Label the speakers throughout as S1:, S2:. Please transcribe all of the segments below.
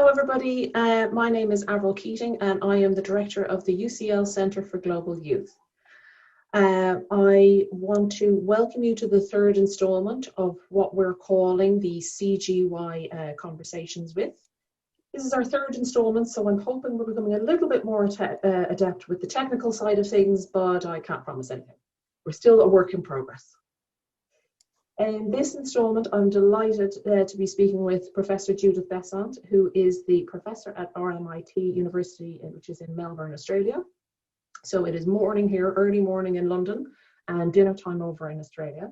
S1: everybody. My name is Avril Keating and I am the director of the UCL Centre for Global Youth. I want to welcome you to the third instalment of what we're calling the CGY Conversations with. This is our third instalment, so I'm hoping we're becoming a little bit more adept with the technical side of things, but I can't promise anything. We're still a work in progress. In this instalment, I'm delighted to be speaking with Professor Judith Bessant, who is the professor at RMIT University, which is in Melbourne, Australia. So it is morning here, early morning in London, and dinner time over in Australia.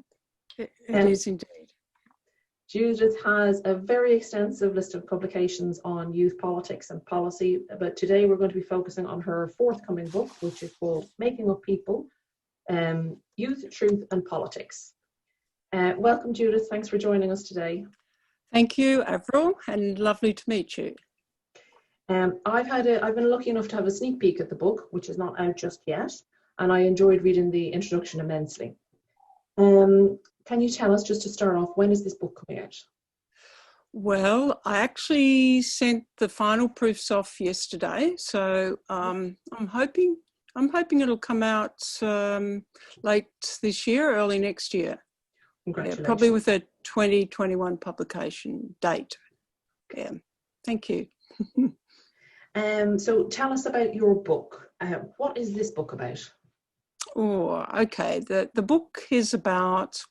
S2: It is indeed.
S1: Judith has a very extensive list of publications on youth politics and policy, but today we're going to be focusing on her forthcoming book, which is called Making Up People, Youth, Truth and Politics. Welcome, Judith. Thanks for joining us today.
S2: Thank you, Avril, and lovely to meet you.
S1: I've been lucky enough to have a sneak peek at the book, which is not out just yet, and I enjoyed reading the introduction immensely. Can you tell us, just to start off, when is this book coming out?
S2: Well, I actually sent the final proofs off yesterday, so I'm hoping it'll come out late this year, early next year.
S1: Congratulations.
S2: Yeah, probably with a 2021 publication date. Yeah, thank you.
S1: So tell us about your book. What is this book about?
S2: Oh, okay. The book is about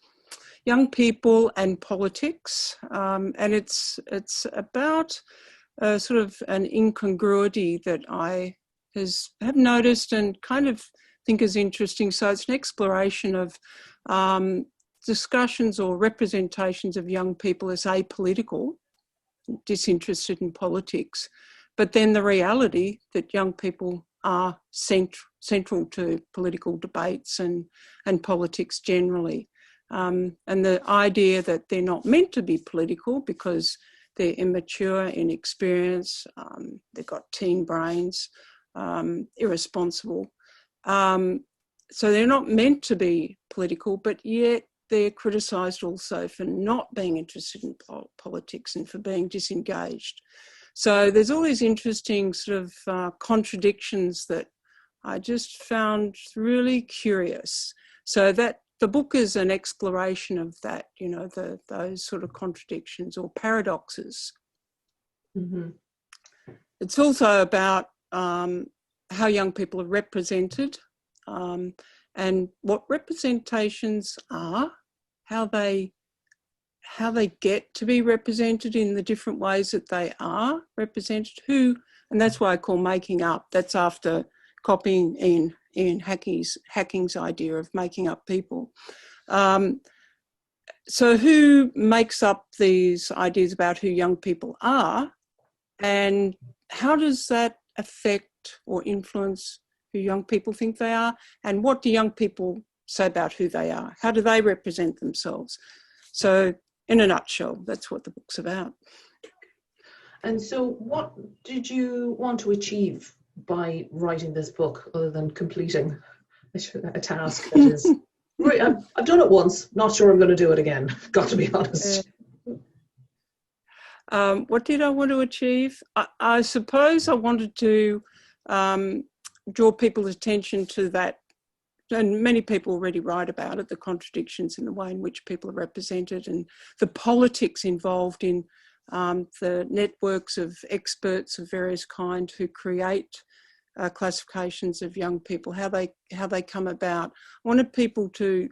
S2: young people and politics, and it's about sort of an incongruity that I have noticed and kind of think is interesting. So it's an exploration of discussions or representations of young people as apolitical, disinterested in politics, but then the reality that young people are central to political debates and politics generally. And the idea that they're not meant to be political because they're immature, inexperienced, they've got teen brains, irresponsible. So they're not meant to be political, but yet they're criticised also for not being interested in politics and for being disengaged. So there's all these interesting sort of contradictions that I just found really curious. So that the book is an exploration of that, you know, those sort of contradictions or paradoxes.
S1: Mm-hmm.
S2: It's also about how young people are represented, and what representations are, how they get to be represented in the different ways that they are represented, and that's why I call making up. That's after copying Ian Hacking's idea of making up people. So who makes up these ideas about who young people are, and how does that affect or influence who young people think they are, and what do young people say about who they are? How do they represent themselves? So in a nutshell, that's what the book's about.
S1: And so what did you want to achieve by writing this book, other than completing a task that is, I've done it once, not sure I'm going to do it again, got to be honest.
S2: What did I want to achieve? I suppose I wanted to draw people's attention to that, and many people already write about it, the contradictions in the way in which people are represented and the politics involved in the networks of experts of various kind who create classifications of young people, how they come about. I wanted people to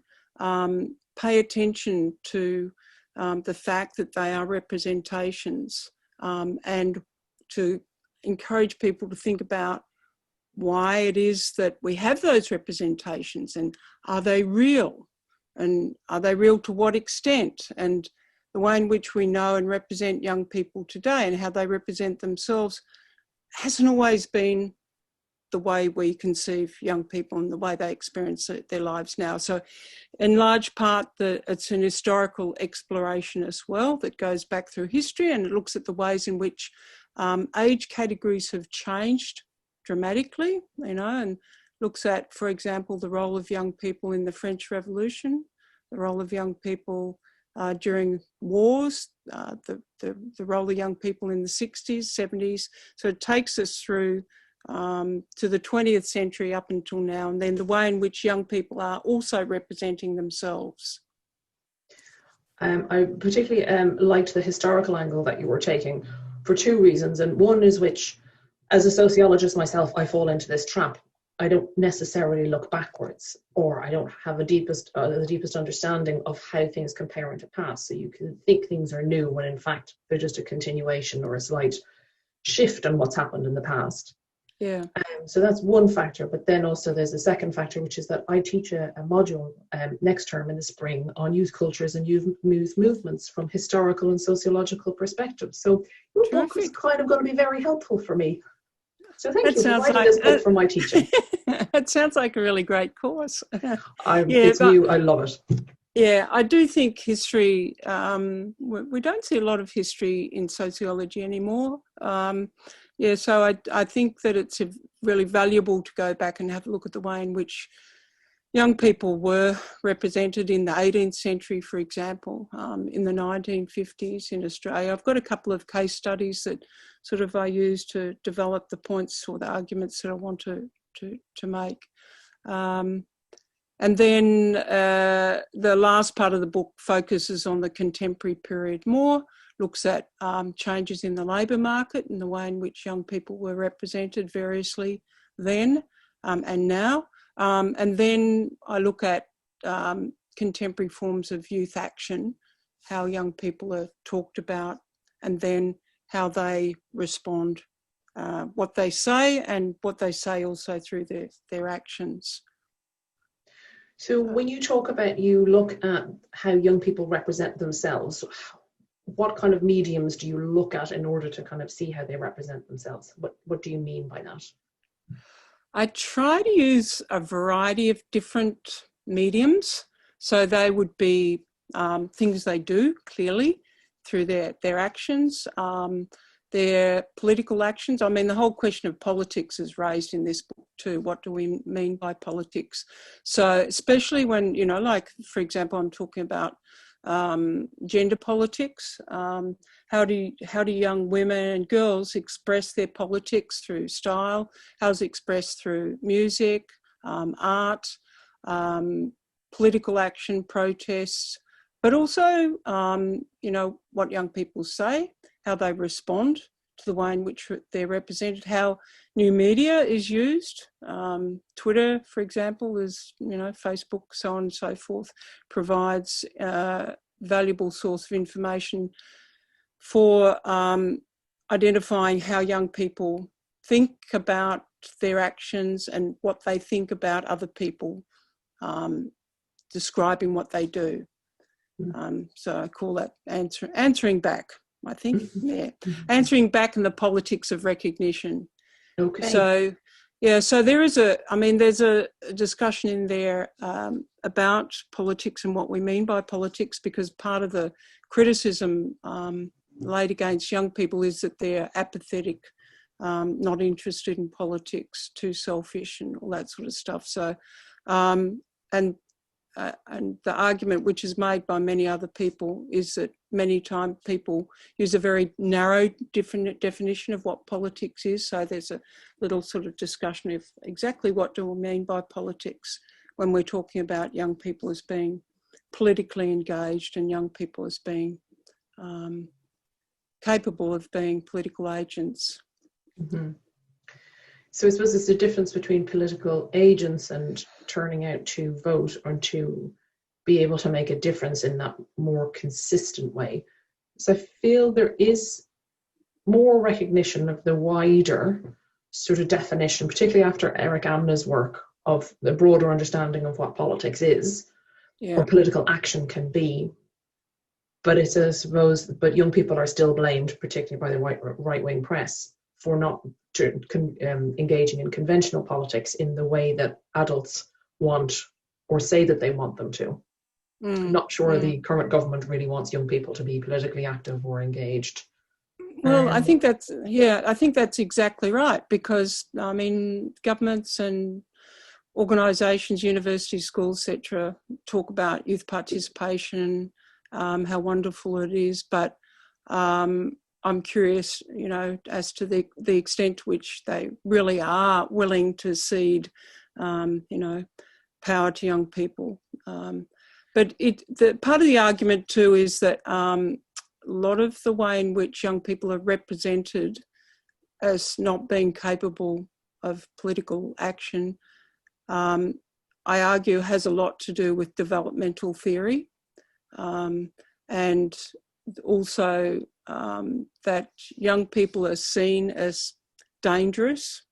S2: pay attention to the fact that they are representations, and to encourage people to think about why it is that we have those representations, and are they real, and are they real to what extent, and the way in which we know and represent young people today and how they represent themselves hasn't always been the way we conceive young people and the way they experience their lives now. So in large part, it's an historical exploration as well that goes back through history, and it looks at the ways in which age categories have changed dramatically, you know, and looks at, for example, the role of young people in the French Revolution, the role of young people during wars, the role of young people in the 60s, 70s. So it takes us through to the 20th century up until now, and then the way in which young people are also representing themselves.
S1: I particularly liked the historical angle that you were taking for two reasons. And one is which, as a sociologist myself, I fall into this trap. I don't necessarily look backwards, or I don't have the deepest understanding of how things compare into past. So you can think things are new when in fact they're just a continuation or a slight shift on what's happened in the past.
S2: Yeah.
S1: So that's one factor, but then also there's a second factor, which is that I teach a module next term in the spring on youth cultures and youth movements from historical and sociological perspectives. So your book is kind of going to be very helpful for me. So thank you for writing this book for my teaching.
S2: It sounds like a really great course.
S1: It's new, I love it.
S2: Yeah, I do think history, we don't see a lot of history in sociology anymore. So I think that it's really valuable to go back and have a look at the way in which young people were represented in the 18th century, for example, in the 1950s in Australia. I've got a couple of case studies that sort of I use to develop the points or the arguments that I want to make. And then the last part of the book focuses on the contemporary period more, looks at changes in the labour market and the way in which young people were represented variously then and now. And then I look at contemporary forms of youth action, how young people are talked about, and then how they respond, what they say and what they say also through their actions.
S1: So when you talk about, you look at how young people represent themselves, what kind of mediums do you look at in order to kind of see how they represent themselves? What do you mean by that?
S2: I try to use a variety of different mediums. So they would be things they do, clearly, through their actions, their political actions. I mean, the whole question of politics is raised in this book too. What do we mean by politics? So especially when, like, for example, I'm talking about gender politics. How do young women and girls express their politics through style? How is it expressed through music, art, political action, protests, but also, what young people say, how they respond to the way in which they're represented, how new media is used. Twitter, for example, is, Facebook, so on and so forth, provides a valuable source of information for identifying how young people think about their actions and what they think about other people, describing what they do. So I call that answering back, I think. Yeah, answering back in the politics of recognition.
S1: Okay.
S2: So, so there's a discussion in there about politics and what we mean by politics, because part of the criticism laid against young people is that they're apathetic, not interested in politics, too selfish and all that sort of stuff. So, and the argument, which is made by many other people, is that many times people use a very narrow definition of what politics is. So there's a little sort of discussion of exactly what do we mean by politics when we're talking about young people as being politically engaged and young people as being capable of being political agents.
S1: Mm-hmm. So I suppose there's a difference between political agents and turning out to vote or to be able to make a difference in that more consistent way. So I feel there is more recognition of the wider sort of definition, particularly after Eric Amna's work, of the broader understanding of what politics is, or political action can be. But it's, I suppose, but young people are still blamed, particularly by the right-wing press, for not engaging in conventional politics in the way that adults want or say that they want them to. I'm not sure the current government really wants young people to be politically active or engaged.
S2: Well, I think that's exactly right, because I mean, governments and organisations, universities, schools, etc., talk about youth participation, how wonderful it is, but I'm curious, you know, as to the extent to which they really are willing to cede, you know, power to young people. But the part of the argument too is that a lot of the way in which young people are represented as not being capable of political action, I argue has a lot to do with developmental theory, and also that young people are seen as dangerous,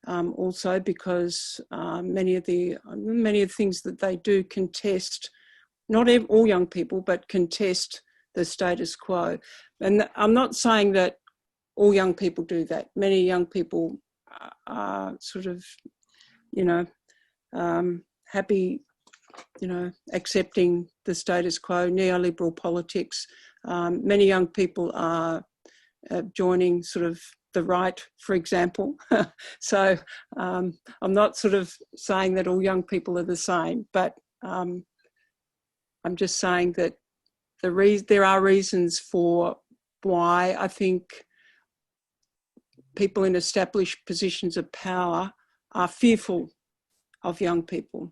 S2: also because many of the things that they do contest, not all young people, but contest the status quo. And I'm not saying that all young people do that. Many young people are sort of, you know, happy, you know, accepting the status quo, neoliberal politics. Many young people are joining sort of the right, for example. So I'm not sort of saying that all young people are the same, but I'm just saying that there are reasons for why I think people in established positions of power are fearful of young people.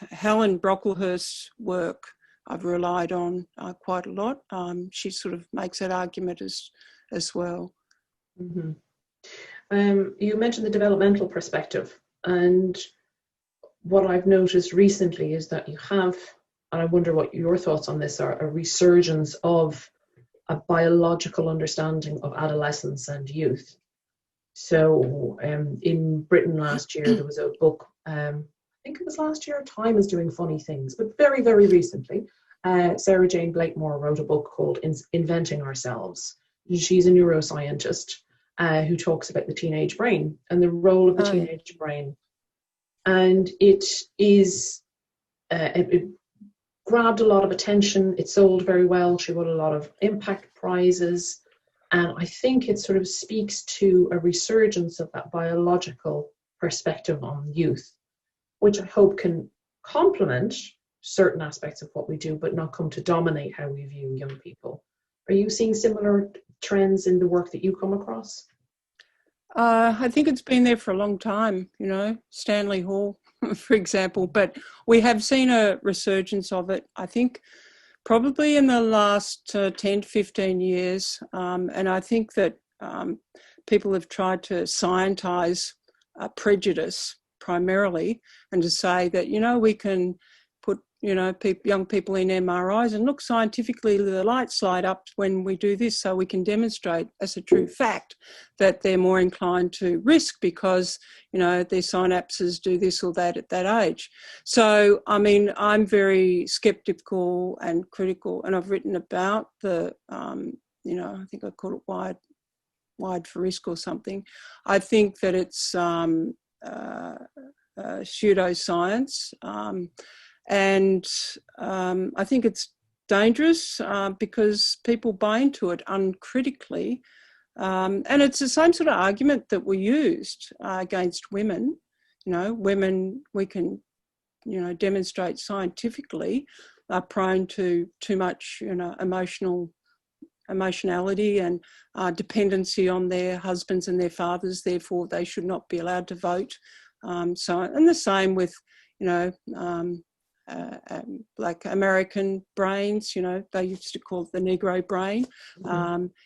S2: Helen Brocklehurst's work I've relied on quite a lot. She sort of makes that argument as well.
S1: Mm-hmm. You mentioned the developmental perspective, and what I've noticed recently is that you have, and I wonder what your thoughts on this are, a resurgence of a biological understanding of adolescence and youth. So in Britain last year, there was a book, I think it was last year, Time is Doing Funny Things, but very, very recently, Sarah Jane Blakemore wrote a book called Inventing Ourselves. She's a neuroscientist who talks about the teenage brain and the role of the teenage brain. And it grabbed a lot of attention. It sold very well. She won a lot of impact prizes. And I think it sort of speaks to a resurgence of that biological perspective on youth, which I hope can complement certain aspects of what we do, but not come to dominate how we view young people. Are you seeing similar trends in the work that you come across?
S2: I think it's been there for a long time, you know, Stanley Hall, for example, but we have seen a resurgence of it, I think, probably in the last 10 to 15 years. And I think that people have tried to scientise prejudice primarily, and to say that, you know, we can put, you know, young people in MRIs and look, scientifically the lights light up when we do this, so we can demonstrate as a true fact that they're more inclined to risk because, you know, their synapses do this or that at that age. So, I mean, I'm very sceptical and critical, and I've written about the, you know, I think I call it wide for risk or something. I think that it's pseudoscience. And I think it's dangerous because people buy into it uncritically. And it's the same sort of argument that we used against women. You know, women, we can, you know, demonstrate scientifically are prone to too much, you know, emotionality and dependency on their husbands and their fathers, therefore they should not be allowed to vote. So, and the same with, you know, like American brains, you know, they used to call it the Negro brain.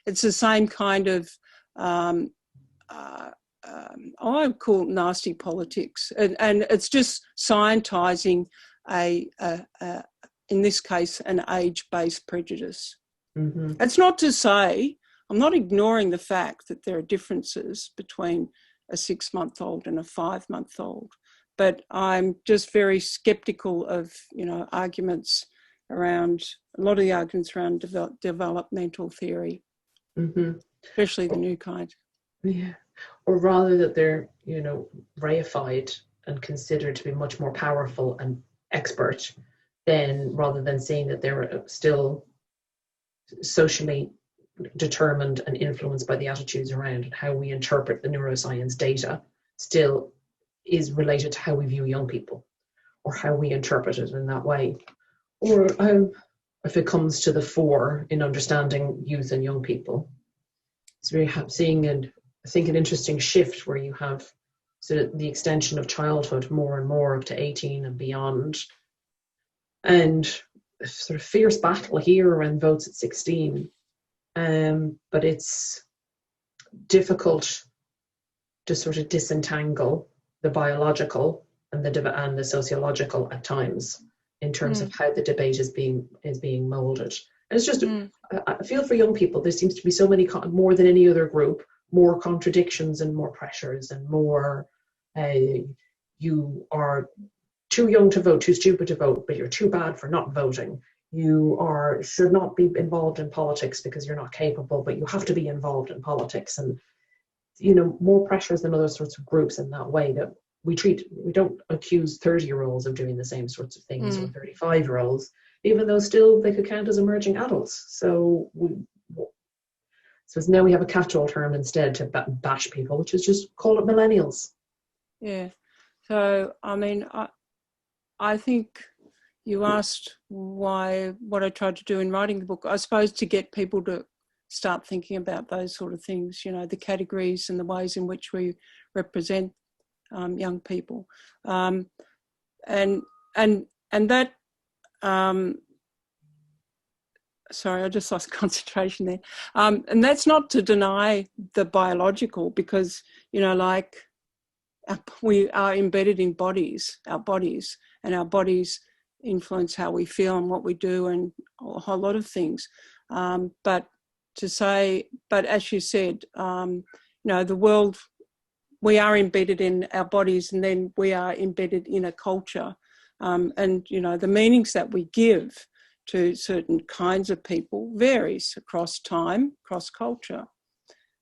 S2: It's the same kind of, I would call it nasty politics. And it's just scientising in this case, an age-based prejudice. It's not to say, I'm not ignoring the fact that there are differences between a 6-month-old and a 5-month-old. But I'm just very sceptical of, you know, arguments around, a lot of the arguments around developmental theory, especially the new kind.
S1: Yeah, or rather that they're, you know, reified and considered to be much more powerful and expert, rather than seeing that they're still socially determined and influenced by the attitudes around, and how we interpret the neuroscience data still is related to how we view young people or how we interpret it in that way. Or if it comes to the fore in understanding youth and young people. So we're seeing, I think, an interesting shift where you have sort of the extension of childhood more and more up to 18 and beyond. And a sort of fierce battle here around votes at 16. But it's difficult to sort of disentangle the biological and the sociological at times in terms of how the debate is being molded. And it's just, I feel for young people, there seems to be so many, more than any other group, more contradictions and more pressures and more, you are too young to vote, too stupid to vote, but you're too bad for not voting. You should not be involved in politics because you're not capable, but you have to be involved in politics. And, you know, more pressures than other sorts of groups in that way, that we don't accuse 30-year-olds of doing the same sorts of things or 35-year-olds, even though still they could count as emerging adults. So now we have a catch-all term instead to bash people, which is just call it millennials.
S2: Yeah. So, I mean, I think you asked what I tried to do in writing the book, I suppose, to get people to start thinking about those sort of things, you know, the categories and the ways in which we represent young people. And that, sorry, I just lost concentration there. And that's not to deny the biological, because, you know, like we are embedded in our bodies, and our bodies influence how we feel and what we do and a whole lot of things. But as you said, you know, the world, we are embedded in our bodies, and then we are embedded in a culture. And, you know, the meanings that we give to certain kinds of people varies across time, across culture.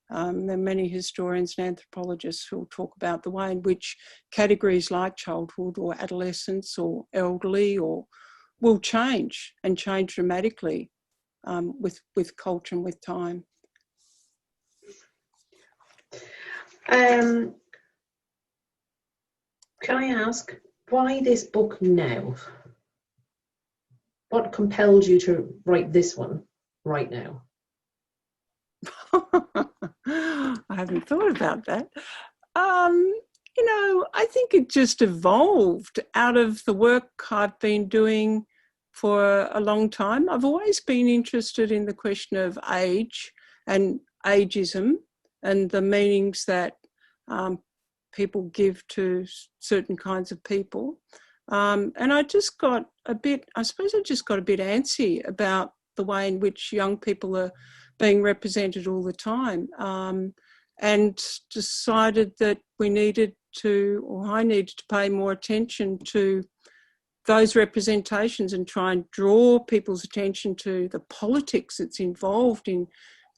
S2: There are many historians and anthropologists who will talk about the way in which categories like childhood or adolescence or elderly will change, and change dramatically with culture and with time.
S1: Can I ask, why this book now? What compelled you to write this one right now?
S2: I haven't thought about that. You know, I think it just evolved out of the work I've been doing for a long time. I've always been interested in the question of age and ageism and the meanings that people give to certain kinds of people. And I just got a bit antsy about the way in which young people are being represented all the time, and decided that I needed to pay more attention to those representations and try and draw people's attention to the politics that's involved in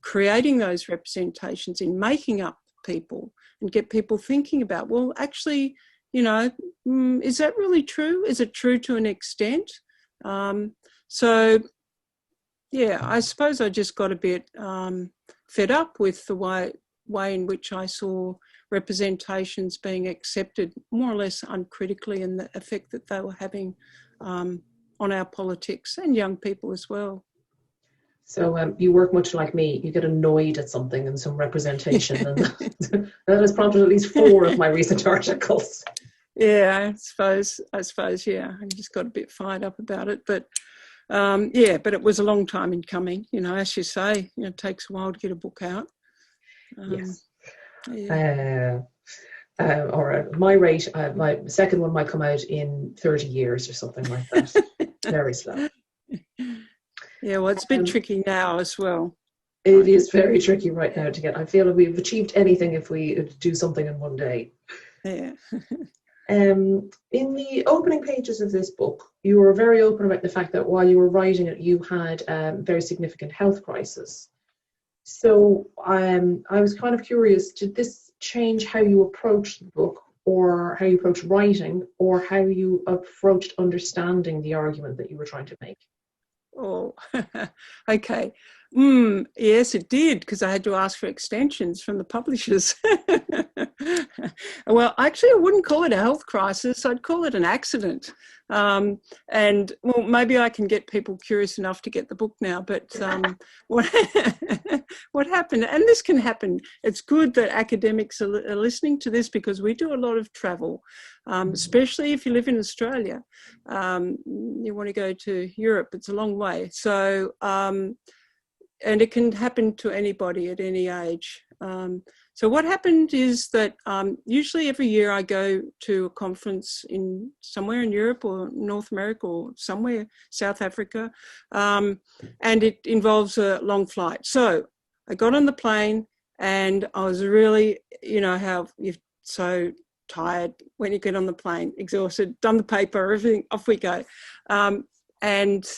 S2: creating those representations, in making up people, and get people thinking about, well, actually, you know, is that really true? Is it true to an extent? So, yeah, I suppose I just got a bit fed up with the way in which I saw representations being accepted more or less uncritically, and the effect that they were having on our politics and young people as well.
S1: So you work much like me. You get annoyed at something and some representation, and that has prompted at least 4 of my recent articles.
S2: Yeah, I suppose, yeah. I just got a bit fired up about it, but yeah, but it was a long time in coming. You know, as you say, you know, it takes a while to get a book out.
S1: Yes.
S2: Yeah.
S1: Or at my rate, my second one might come out in 30 years or something like that. Very slow.
S2: Yeah, well, it's a bit tricky now as well.
S1: It is very tricky right now to get. I feel like we've achieved anything if we do something in one day.
S2: Yeah.
S1: In the opening pages of this book, you were very open about the fact that while you were writing it, you had a very significant health crisis. So I was kind of curious, did this change how you approached the book, or how you approached writing, or how you approached understanding the argument that you were trying to make?
S2: Oh, okay. Yes, it did, because I had to ask for extensions from the publishers. Well, actually, I wouldn't call it a health crisis. I'd call it an accident. And, well, maybe I can get people curious enough to get the book now. But what, what happened, and this can happen, it's good that academics are listening to this, because we do a lot of travel, especially if you live in Australia. You want to go to Europe, it's a long way. So, and it can happen to anybody at any age. So what happened is that usually every year I go to a conference in somewhere in Europe or North America or somewhere, South Africa, and it involves a long flight. So I got on the plane and I was really, you know, how you're so tired when you get on the plane, exhausted, done the paper, everything, off we go. And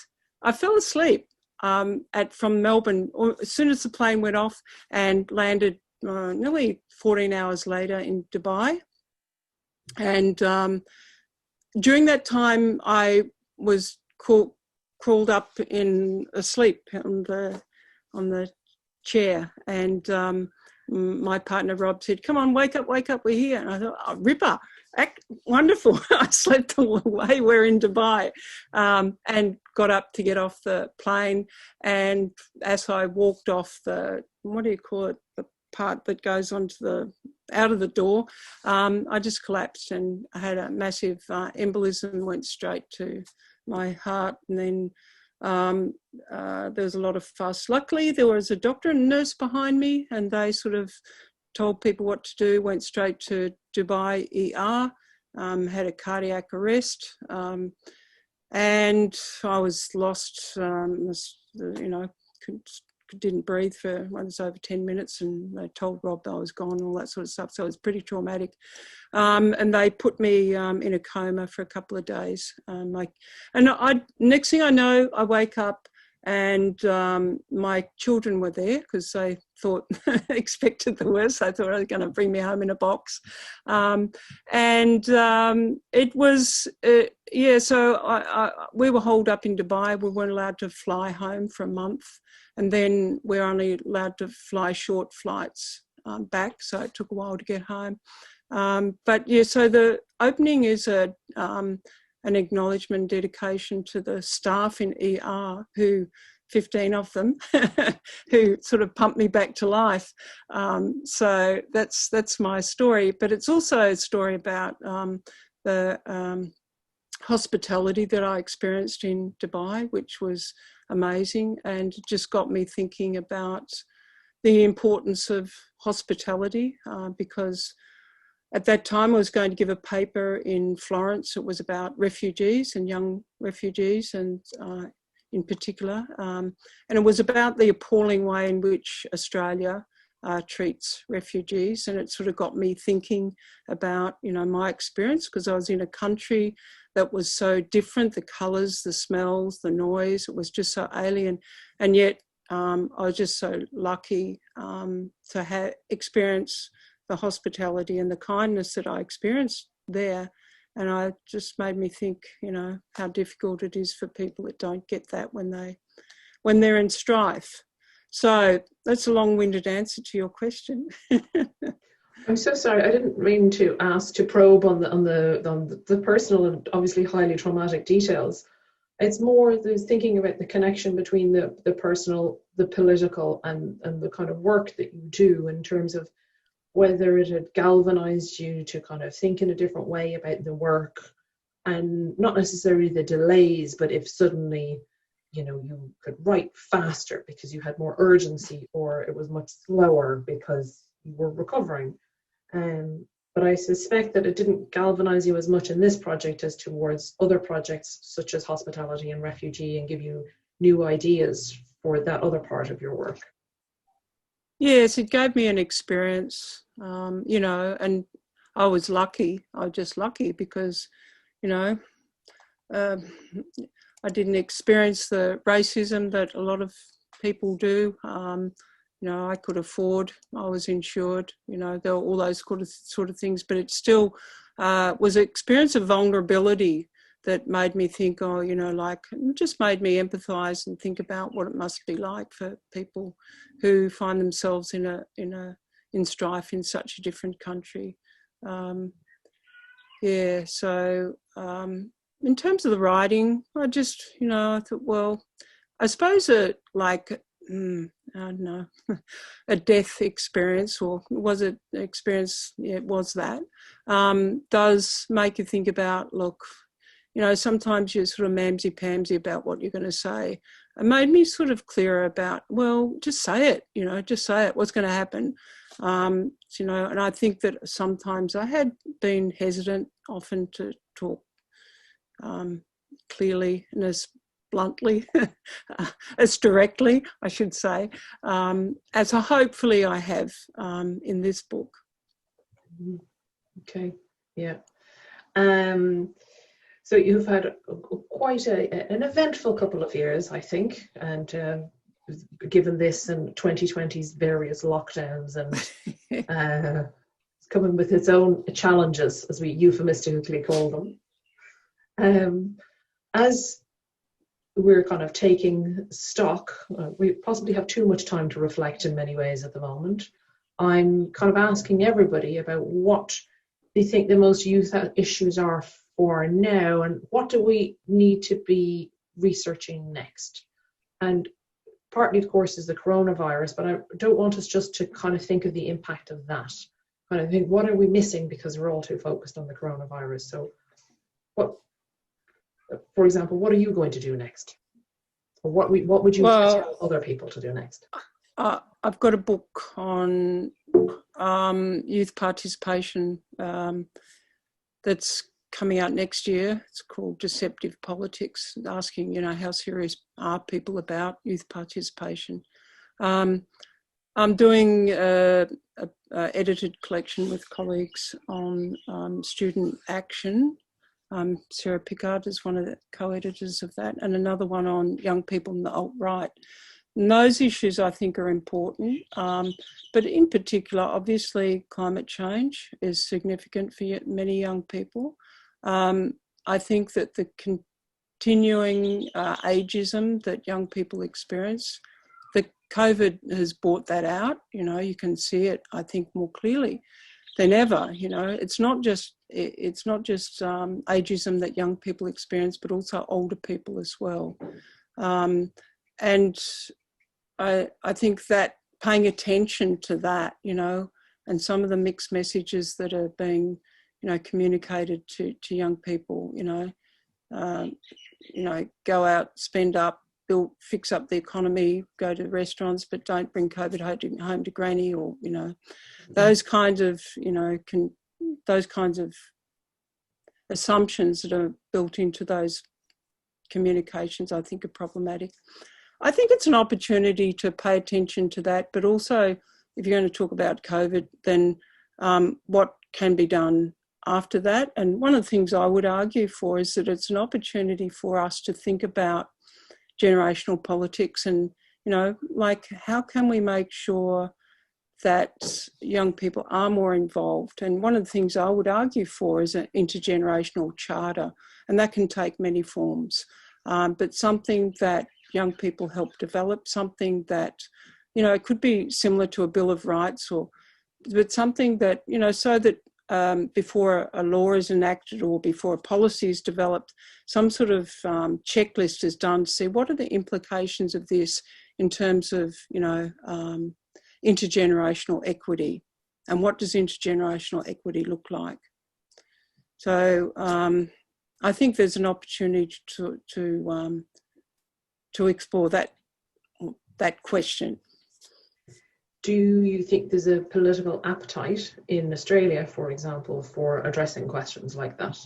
S2: I fell asleep from Melbourne as soon as the plane went off, and landed nearly 14 hours later in Dubai. And during that time, I was crawled up in asleep on the chair, and my partner Rob said, "Come on, wake up, we're here." And I thought, "Oh, Ripper, wonderful." I slept all the way. We're in Dubai, and got up to get off the plane. And as I walked off the, what do you call it, the part that goes out of the door, I just collapsed, and I had a massive embolism, went straight to my heart. And then there was a lot of fuss. Luckily, there was a doctor and nurse behind me, and they sort of told people what to do, went straight to Dubai ER, had a cardiac arrest, and I was lost, you know, didn't breathe for over 10 minutes, and they told Rob I was gone, all that sort of stuff. So it was pretty traumatic. And they put me in a coma for a couple of days. Next thing I know, I wake up, and my children were there, because they thought, expected the worst. They thought they were going to bring me home in a box. It was, so we were holed up in Dubai. We weren't allowed to fly home for a month. And then we're only allowed to fly short flights back. So it took a while to get home. So the opening is an acknowledgement, dedication to the staff in ER, who 15 of them, who sort of pumped me back to life. So that's my story. But it's also a story about the hospitality that I experienced in Dubai, which was amazing, and it just got me thinking about the importance of hospitality, because at that time I was going to give a paper in Florence. It was about refugees and young refugees, and in particular, and it was about the appalling way in which Australia treats refugees. And it sort of got me thinking about, you know, my experience, because I was in a country that was so different, the colours, the smells, the noise, it was just so alien. And yet I was just so lucky to have experienced the hospitality and the kindness that I experienced there. And I just made me think, you know, how difficult it is for people that don't get that when they're in strife. So that's a long-winded answer to your question.
S1: I'm so sorry. I didn't mean to ask to probe on the personal and obviously highly traumatic details. It's more the thinking about the connection between the personal, the political, and the kind of work that you do, in terms of whether it had galvanized you to kind of think in a different way about the work, and not necessarily the delays, but if suddenly, you know, you could write faster because you had more urgency, or it was much slower because you were recovering. But I suspect that it didn't galvanize you as much in this project as towards other projects such as hospitality and refugee, and give you new ideas for that other part of your work.
S2: Yes, it gave me an experience, you know, and I was lucky. I was just lucky because, you know, I didn't experience the racism that a lot of people do. You know, I could afford, I was insured, you know, there were all those sort of things, but it still was an experience of vulnerability that made me think, oh, you know, like, just made me empathise and think about what it must be like for people who find themselves in strife in such a different country. Yeah, so in terms of the writing, I just, you know, I thought, well, I suppose I don't know, a death experience, or was it an experience? Yeah, it was that. Does make you think about, look, you know, sometimes you're sort of mamsy-pamsy about what you're going to say. It made me sort of clearer about, well, just say it, you know, just say it, what's going to happen. You know, and I think that sometimes I had been hesitant often to talk clearly and as bluntly, as directly, I should say, as hopefully I have in this book.
S1: Okay, yeah. So you've had quite an eventful couple of years, I think, and given this and 2020's various lockdowns and it's coming with its own challenges, as we euphemistically call them. As we're kind of taking stock, we possibly have too much time to reflect in many ways at the moment. I'm kind of asking everybody about what they think the most youth issues are for now, and what do we need to be researching next. And partly, of course, is the coronavirus, but I don't want us just to kind of think of the impact of that. Kind of think, what are we missing because we're all too focused on the coronavirus? So what, for example, what are you going to do next? Or what would you tell other people to do next?
S2: I've got a book on youth participation that's coming out next year. It's called Deceptive Politics, asking, you know, how serious are people about youth participation. I'm doing a edited collection with colleagues on student action. Sarah Pickard is one of the co-editors of that, and another one on young people in the alt-right. And those issues I think are important, but in particular, obviously, climate change is significant for many young people. I think that the continuing ageism that young people experience, the COVID has brought that out. You know, you can see it, I think, more clearly than ever. You know, it's not just ageism that young people experience, but also older people as well. And I think that paying attention to that, you know, and some of the mixed messages that are being, you know, communicated to young people, you know, go out, spend up, fix up the economy, go to restaurants, but don't bring COVID home to granny, or, you know, those kinds of, you know, those kinds of assumptions that are built into those communications, I think, are problematic. I think it's an opportunity to pay attention to that, but also, if you're going to talk about COVID, then what can be done after that. And one of the things I would argue for is that it's an opportunity for us to think about generational politics and, you know, like, how can we make sure that young people are more involved? And one of the things I would argue for is an intergenerational charter, and that can take many forms, but something that young people help develop, something that, you know, it could be similar to a Bill of Rights, but something that, you know, so that before a law is enacted or before a policy is developed, some sort of checklist is done to see what are the implications of this in terms of, you know, intergenerational equity, and what does intergenerational equity look like. So I think there's an opportunity to explore that question.
S1: Do you think there's a political appetite in Australia, for example, for addressing questions like that?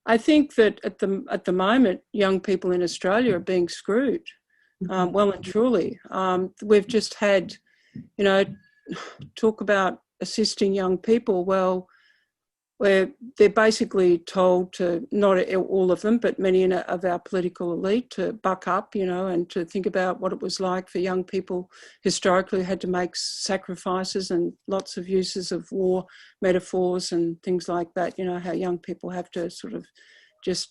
S2: I think that at the moment, young people in Australia are being screwed, well and truly. We've just had, you know, talk about assisting young people. Well, where they're basically told to, not all of them, but many of our political elite, to buck up, and to think about what it was like for young people historically who had to make sacrifices, and lots of uses of war metaphors and things like that, how young people have to sort of just,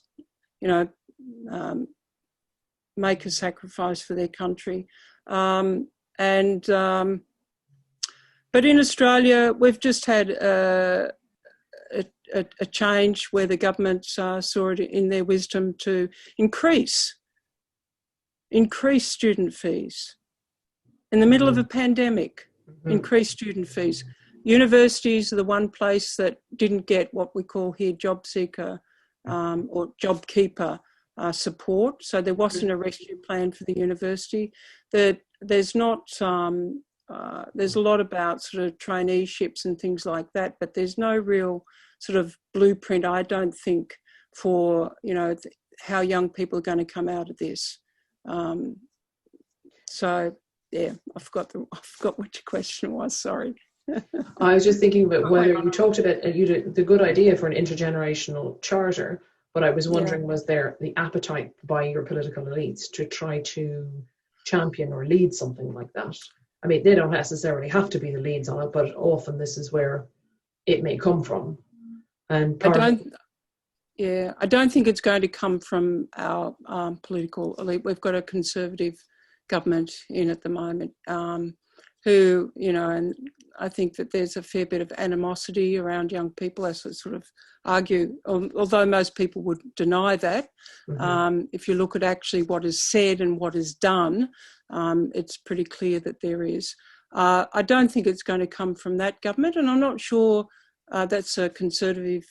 S2: make a sacrifice for their country. But in Australia, we've just had a change where the government saw it in their wisdom to increase student fees in the middle of a pandemic. Increase student fees. Universities are the one place that didn't get what we call here job seeker or job keeper support. So there wasn't a rescue plan for the university. There's not. There's a lot about sort of traineeships and things like that, but there's no real sort of blueprint, I don't think, for, how young people are going to come out of this. So, yeah, I forgot what your question was, sorry.
S1: I was just thinking about whether you talked about the good idea for an intergenerational charter, but I was wondering, was there the appetite by your political elites to try to champion or lead something like that? I mean, they don't necessarily have to be the leads on it, but often this is where it may come from. And I don't think it's going to come from our political elite. We've got a Conservative government in at the moment who, and I think that there's a fair bit of animosity around young people, as I sort of argue, although most people would deny that. If you look at actually what is said and what is done, it's pretty clear that there is. I don't think it's going to come from that government, and I'm not sure that's a Conservative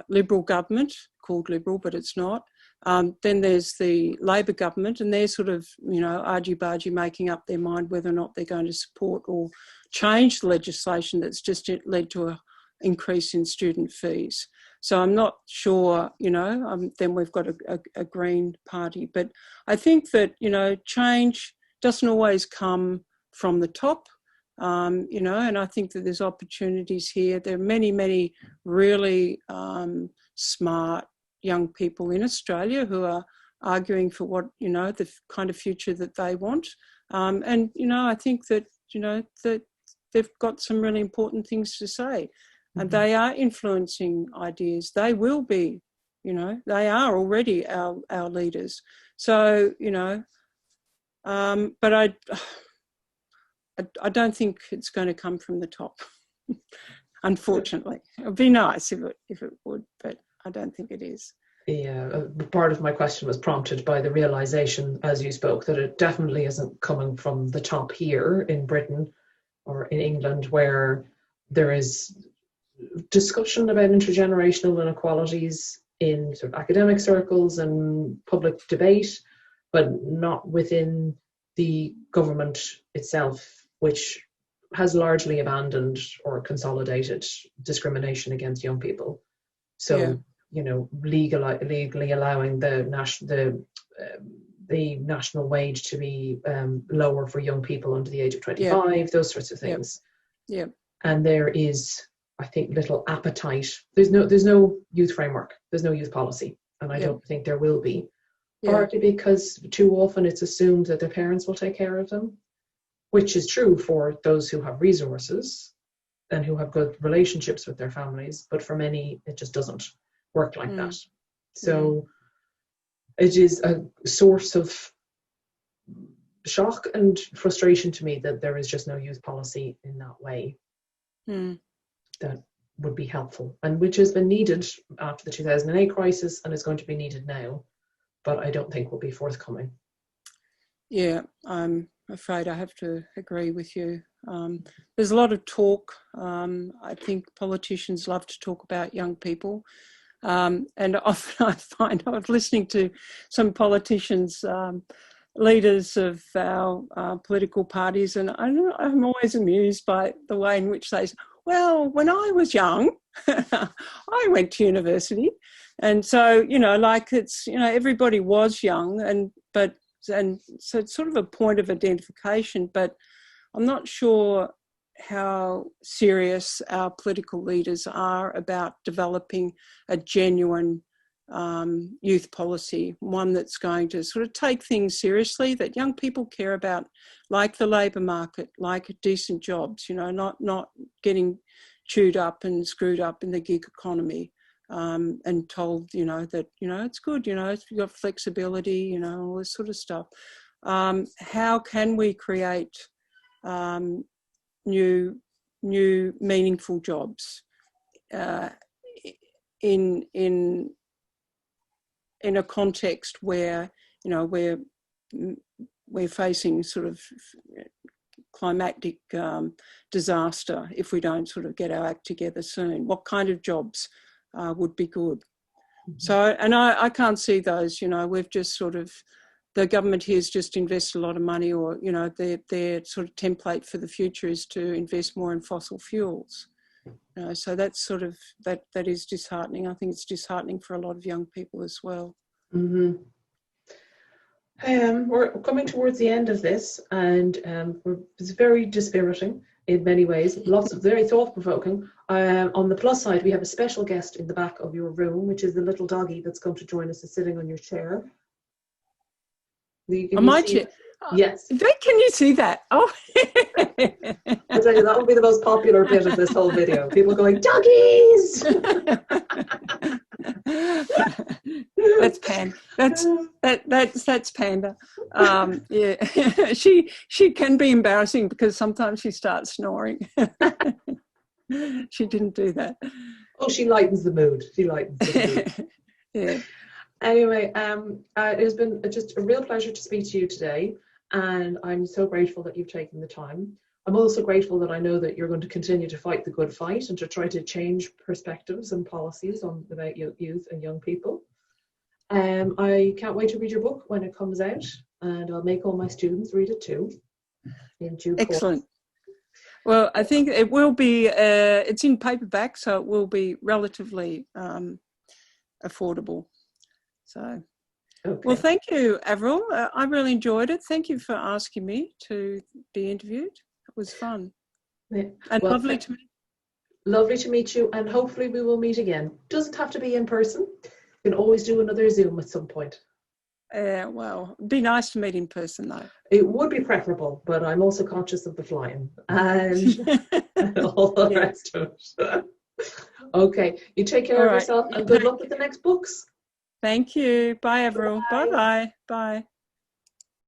S1: Liberal government, called Liberal, but it's not. Then there's the Labor government, and they're sort of, argy-bargy making up their mind whether or not they're going to support or change the legislation that's just led to an increase in student fees. So I'm not sure, then we've got a Green Party. But I think that, change doesn't always come from the top, and I think that there's opportunities here. There are many, many really smart young people in Australia who are arguing for what, the kind of future that they want. And, I think that, that they've got some really important things to say. And they are influencing ideas. They will be, they are already our leaders. So, but I don't think it's going to come from the top, unfortunately. It would be nice if it would, but I don't think it is. Yeah, part of my question was prompted by the realisation, as you spoke, that it definitely isn't coming from the top here in Britain or in England, where there is discussion about intergenerational inequalities in sort of academic circles and public debate, but not within the government itself, which has largely abandoned or consolidated discrimination against young people. So, legally allowing the national wage to be lower for young people under the age of 25, those sorts of things.
S2: Yeah.
S1: And there is, I think, little appetite. There's no youth framework. There's no youth policy, and I don't think there will be. Partly because too often it's assumed that their parents will take care of them, which is true for those who have resources and who have good relationships with their families. But for many, it just doesn't work like that. So it is a source of shock and frustration to me that there is just no youth policy in that way that would be helpful, and which has been needed after the 2008 crisis and is going to be needed now, but I don't think will be forthcoming. Yeah,
S2: I'm afraid I have to agree with you. There's a lot of talk. I think politicians love to talk about young people. And often I find I was listening to some politicians, leaders of our political parties, and I'm always amused by the way in which they say, well, when I was young, I went to university. And so, it's, everybody was young, and so it's sort of a point of identification, but I'm not sure serious our political leaders are about developing a genuine youth policy, one that's going to sort of take things seriously, that young people care about, like the labour market, like decent jobs, not getting chewed up and screwed up in the gig economy, and told, that, it's good, you've got flexibility, all this sort of stuff. How can we create new meaningful jobs in a context where, we're facing sort of climatic disaster if we don't sort of get our act together soon? What kind of jobs would be good? Mm-hmm. So, and I can't see those, we've just sort of, the government here has just invested a lot of money, or, their sort of template for the future is to invest more in fossil fuels. So that's sort of, that is disheartening. I think it's disheartening for a lot of young people as well.
S1: Mm-hmm. We're coming towards the end of this, and it's very dispiriting in many ways, lots of very thought-provoking. On the plus side, we have a special guest in the back of your room, which is the little doggy that's come to join us, is sitting on your chair. Yes.
S2: Can you see that? Oh.
S1: I'll tell you, that will be the most popular bit of this whole video. People going, doggies!
S2: That's Panda. Yeah, she can be embarrassing because sometimes she starts snoring. She didn't do that.
S1: Oh, she lightens the mood.
S2: Yeah.
S1: Anyway, it has been just a real pleasure to speak to you today, and I'm so grateful that you've taken the time. I'm also grateful that I know that you're going to continue to fight the good fight and to try to change perspectives and policies about youth and young people. I can't wait to read your book when it comes out, and I'll make all my students read it too. In due course.
S2: Excellent. Well, I think it will be, it's in paperback, so it will be relatively affordable. So, okay. Well, thank you, Avril. I really enjoyed it. Thank you for asking me to be interviewed. It was fun.
S1: Yeah.
S2: And
S1: well,
S2: lovely to meet you.
S1: Lovely to meet you, and hopefully we will meet again. Doesn't have to be in person. You can always do another Zoom at some point.
S2: Well, it'd be nice to meet in person, though.
S1: It would be preferable, but I'm also conscious of the flying and all the rest of it. Okay, you take care of yourself, and good luck with the next books.
S2: Thank you. Bye, everyone. Bye-bye. Bye.